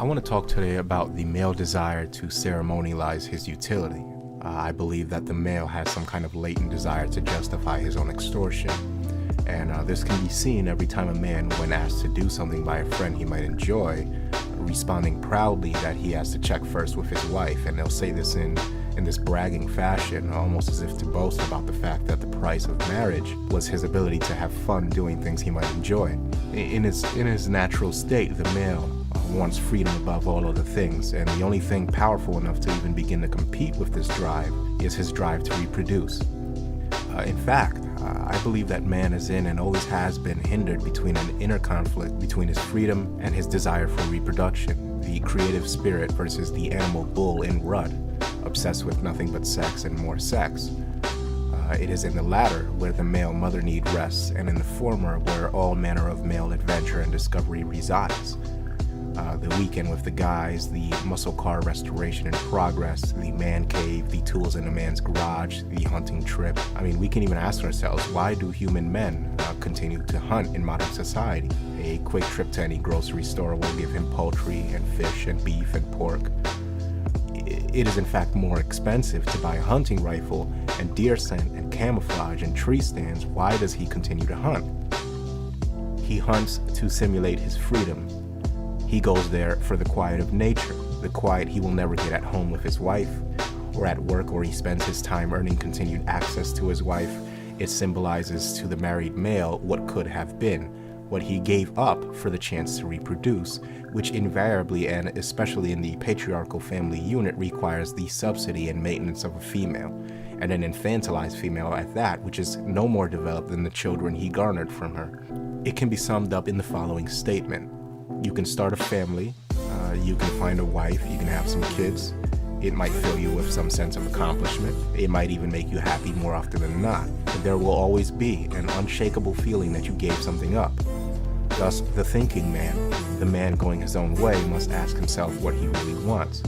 I want to talk today about the male desire to ceremonialize his utility. I believe that the male has some kind of latent desire to justify his own extortion. And this can be seen every time a man, when asked to do something by a friend he might enjoy, responding proudly that he has to check first with his wife. And they'll say this in this bragging fashion, almost as if to boast about the fact that the price of marriage was his ability to have fun doing things he might enjoy. In his natural state, the male wants freedom above all other things, and the only thing powerful enough to even begin to compete with this drive is his drive to reproduce. In fact, I believe that man is in and always has been hindered between an inner conflict between his freedom and his desire for reproduction, the creative spirit versus the animal bull in rut, obsessed with nothing but sex and more sex. It is in the latter where the male mother need rests, and in the former where all manner of male adventure and discovery resides. The weekend with the guys, the muscle car restoration in progress, the man cave, the tools in a man's garage, the hunting trip. I mean, we can even ask ourselves, why do human men continue to hunt in modern society? A quick trip to any grocery store will give him poultry and fish and beef and pork. It is in fact more expensive to buy a hunting rifle and deer scent and camouflage and tree stands. Why does he continue to hunt? He hunts to simulate his freedom. He goes there for the quiet of nature, the quiet he will never get at home with his wife, or at work where he spends his time earning continued access to his wife. It symbolizes to the married male what could have been, what he gave up for the chance to reproduce, which invariably and especially in the patriarchal family unit requires the subsidy and maintenance of a female, and an infantilized female at that, which is no more developed than the children he garnered from her. It can be summed up in the following statement. You can start a family, you can find a wife, you can have some kids. It might fill you with some sense of accomplishment. It might even make you happy more often than not. But there will always be an unshakable feeling that you gave something up. Thus, the thinking man, the man going his own way, must ask himself what he really wants.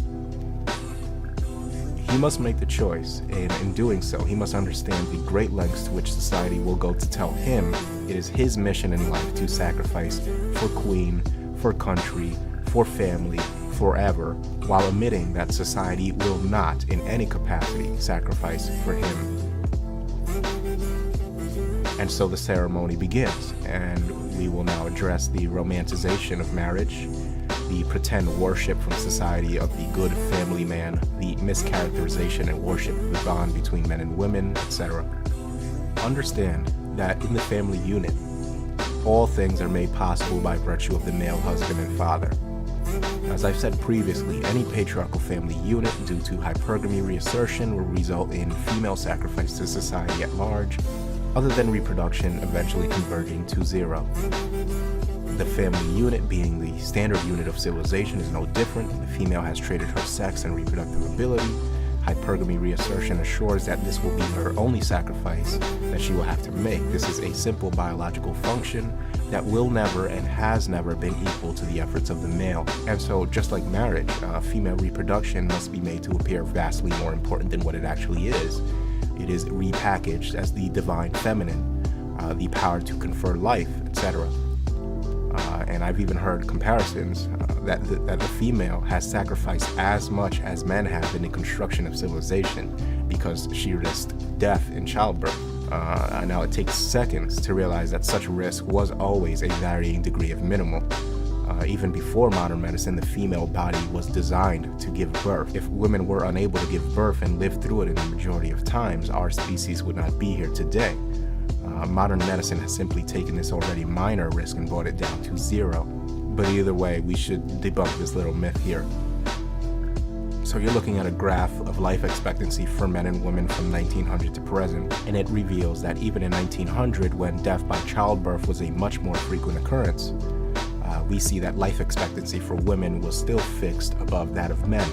He must make the choice, and in doing so, he must understand the great lengths to which society will go to tell him it is his mission in life to sacrifice for queen, for country, for family, forever, while admitting that society will not, in any capacity, sacrifice for him. And so the ceremony begins, and we will now address the romanticization of marriage, the pretend worship from society of the good family man, the mischaracterization and worship of the bond between men and women, etc. Understand that in the family unit, all things are made possible by virtue of the male husband and father. As I've said previously, any patriarchal family unit due to hypergamy reassertion will result in female sacrifice to society at large, other than reproduction eventually converging to zero. The family unit, being the standard unit of civilization, is no different. The female has traded her sex and reproductive ability. Hypergamy reassertion assures that this will be her only sacrifice that she will have to make. This is a simple biological function that will never and has never been equal to the efforts of the male. And so, just like marriage, female reproduction must be made to appear vastly more important than what it actually is. It is repackaged as the divine feminine, the power to confer life, etc. And I've even heard comparisons that the female has sacrificed as much as men have in the construction of civilization because she risked death in childbirth. Now it takes seconds to realize that such risk was always a varying degree of minimal. Even before modern medicine, the female body was designed to give birth. If women were unable to give birth and live through it in the majority of times, our species would not be here today. Modern medicine has simply taken this already minor risk and brought it down to zero. But either way, we should debunk this little myth here. So you're looking at a graph of life expectancy for men and women from 1900 to present, and it reveals that even in 1900, when death by childbirth was a much more frequent occurrence, we see that life expectancy for women was still fixed above that of men.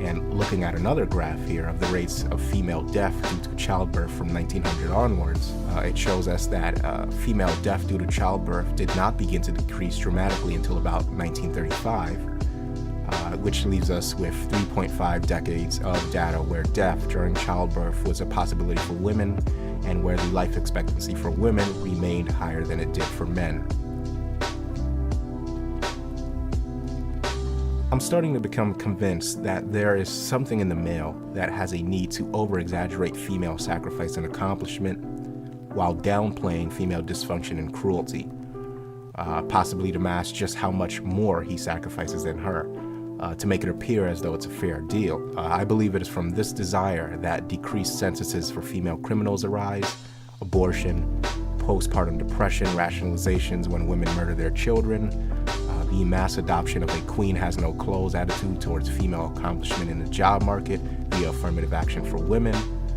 And looking at another graph here of the rates of female death due to childbirth from 1900 onwards, it shows us that female death due to childbirth did not begin to decrease dramatically until about 1935, which leaves us with 3.5 decades of data where death during childbirth was a possibility for women, and where the life expectancy for women remained higher than it did for men. I'm starting to become convinced that there is something in the male that has a need to over-exaggerate female sacrifice and accomplishment while downplaying female dysfunction and cruelty, possibly to mask just how much more he sacrifices than her, to make it appear as though it's a fair deal. I believe it is from this desire that decreased sentences for female criminals arise, abortion, postpartum depression, rationalizations when women murder their children, the mass adoption of a queen has no clothes attitude towards female accomplishment in the job market via affirmative action for women,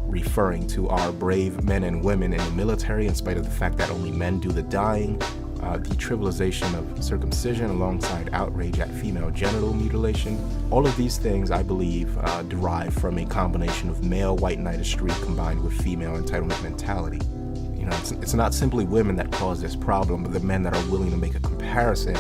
referring to our brave men and women in the military in spite of the fact that only men do the dying, the trivialization of circumcision alongside outrage at female genital mutilation. All of these things, I believe, derive from a combination of male white knightistery combined with female entitlement mentality. You know, it's not simply women that cause this problem, but the men that are willing to make a comparison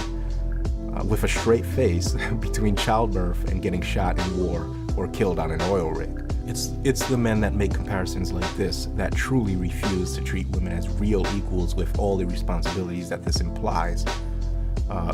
with a straight face between childbirth and getting shot in war or killed on an oil rig. It's the men that make comparisons like this that truly refuse to treat women as real equals with all the responsibilities that this implies.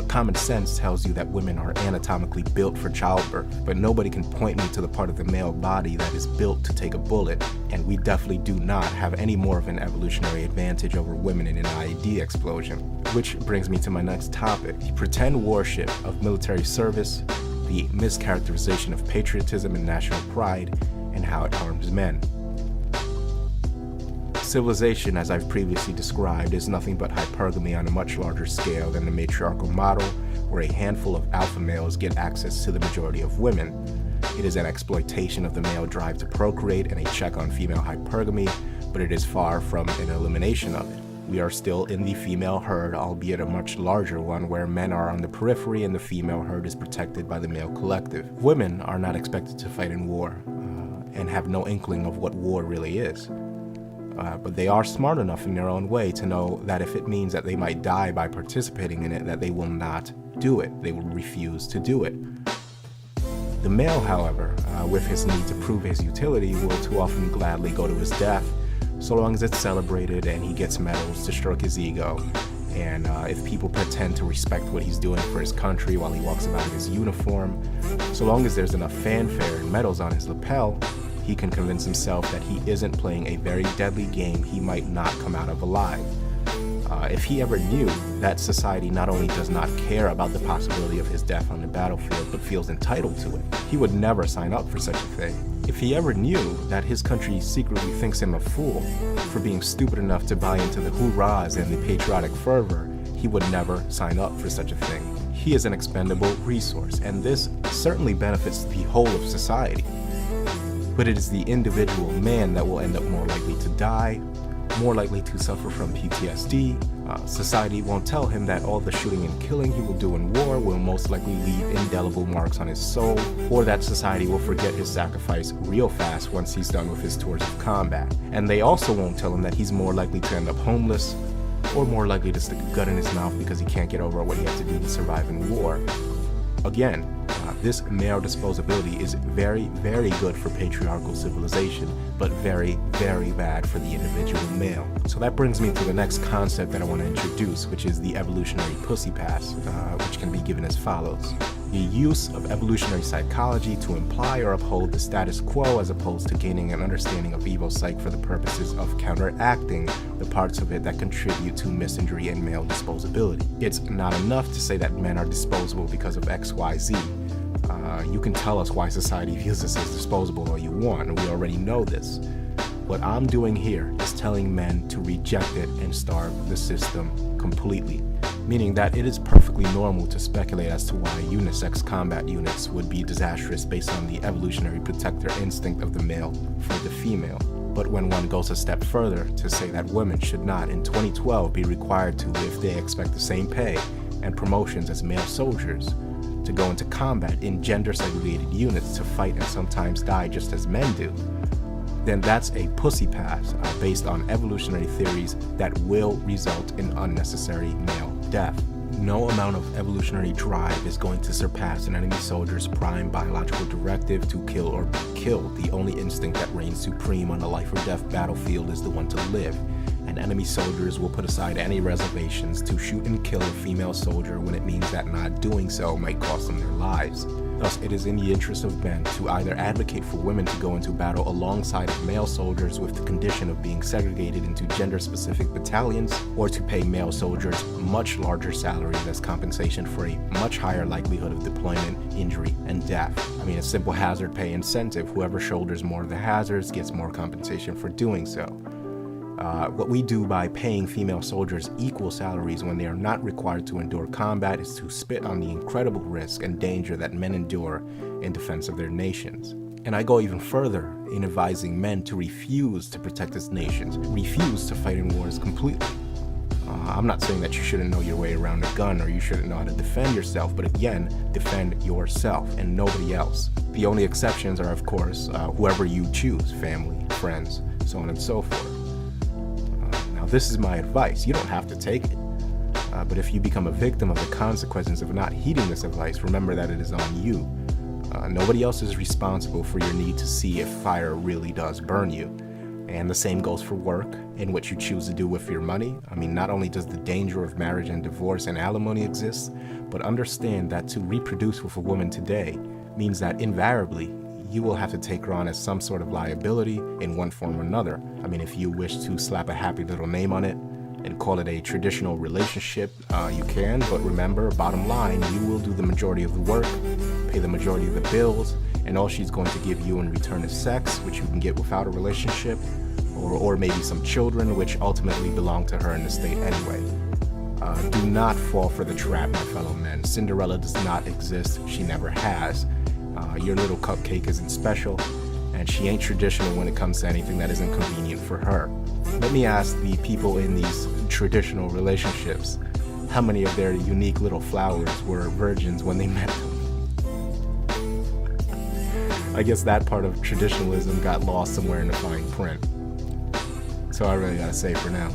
Common sense tells you that women are anatomically built for childbirth, but nobody can point me to the part of the male body that is built to take a bullet, and we definitely do not have any more of an evolutionary advantage over women in an IED explosion. Which brings me to my next topic, the pretend worship of military service, the mischaracterization of patriotism and national pride, and how it harms men. Civilization, as I've previously described, is nothing but hypergamy on a much larger scale than the matriarchal model, where a handful of alpha males get access to the majority of women. It is an exploitation of the male drive to procreate and a check on female hypergamy, but it is far from an elimination of it. We are still in the female herd, albeit a much larger one, where men are on the periphery and the female herd is protected by the male collective. Women are not expected to fight in war and have no inkling of what war really is. But they are smart enough in their own way to know that if it means that they might die by participating in it, that they will not do it. They will refuse to do it. The male, however, with his need to prove his utility, will too often gladly go to his death, so long as it's celebrated and he gets medals to stroke his ego. And if people pretend to respect what he's doing for his country while he walks about in his uniform, so long as there's enough fanfare and medals on his lapel, he can convince himself that he isn't playing a very deadly game he might not come out of alive. If he ever knew that society not only does not care about the possibility of his death on the battlefield, but feels entitled to it, he would never sign up for such a thing. If he ever knew that his country secretly thinks him a fool for being stupid enough to buy into the hoorahs and the patriotic fervor, he would never sign up for such a thing. He is an expendable resource, and this certainly benefits the whole of society. But it is the individual man that will end up more likely to die, more likely to suffer from PTSD. Society won't tell him that all the shooting and killing he will do in war will most likely leave indelible marks on his soul, or that society will forget his sacrifice real fast once he's done with his tours of combat. And they also won't tell him that he's more likely to end up homeless, or more likely to stick a gun in his mouth because he can't get over what he had to do to survive in war. Again, this male disposability is very, very good for patriarchal civilization, but very, very bad for the individual male. So that brings me to the next concept that I want to introduce, which is the evolutionary pussy pass, which can be given as follows. The use of evolutionary psychology to imply or uphold the status quo as opposed to gaining an understanding of evil psyche for the purposes of counteracting the parts of it that contribute to misandry and male disposability. It's not enough to say that men are disposable because of XYZ. You can tell us why society views us as disposable all you want, and we already know this. What I'm doing here is telling men to reject it and starve the system completely, meaning that it is perfectly normal to speculate as to why unisex combat units would be disastrous based on the evolutionary protector instinct of the male for the female. But when one goes a step further to say that women should not in 2012 be required to, if they expect the same pay and promotions as male soldiers, to go into combat in gender-segregated units to fight and sometimes die just as men do, then that's a pussy pass based on evolutionary theories that will result in unnecessary male death. No amount of evolutionary drive is going to surpass an enemy soldier's prime biological directive to kill or be killed. The only instinct that reigns supreme on a life or death battlefield is the one to live, and enemy soldiers will put aside any reservations to shoot and kill a female soldier when it means that not doing so might cost them their lives. Thus, it is in the interest of men to either advocate for women to go into battle alongside of male soldiers with the condition of being segregated into gender-specific battalions, or to pay male soldiers much larger salaries as compensation for a much higher likelihood of deployment, injury, and death. I mean, a simple hazard pay incentive. Whoever shoulders more of the hazards gets more compensation for doing so. What we do by paying female soldiers equal salaries when they are not required to endure combat is to spit on the incredible risk and danger that men endure in defense of their nations. And I go even further in advising men to refuse to protect his nations, refuse to fight in wars completely. I'm not saying that you shouldn't know your way around a gun or you shouldn't know how to defend yourself, but again, defend yourself and nobody else. The only exceptions are, of course, whoever you choose, family, friends, so on and so forth. Now, this is my advice. You don't have to take it. But if you become a victim of the consequences of not heeding this advice, remember that it is on you. Nobody else is responsible for your need to see if fire really does burn you. And the same goes for work and what you choose to do with your money. I mean, not only does the danger of marriage and divorce and alimony exist, but understand that to reproduce with a woman today means that invariably you will have to take her on as some sort of liability in one form or another. I mean, if you wish to slap a happy little name on it and call it a traditional relationship, you can, but remember, bottom line, you will do the majority of the work, pay the majority of the bills, and all she's going to give you in return is sex, which you can get without a relationship, or maybe some children, which ultimately belong to her in the state anyway. Do not fall for the trap, my fellow men. Cinderella does not exist. She never has. Your little cupcake isn't special, and she ain't traditional when it comes to anything that isn't convenient for her. Let me ask the people in these traditional relationships, how many of their unique little flowers were virgins when they met them? I guess that part of traditionalism got lost somewhere in the fine print. So I really gotta say for now.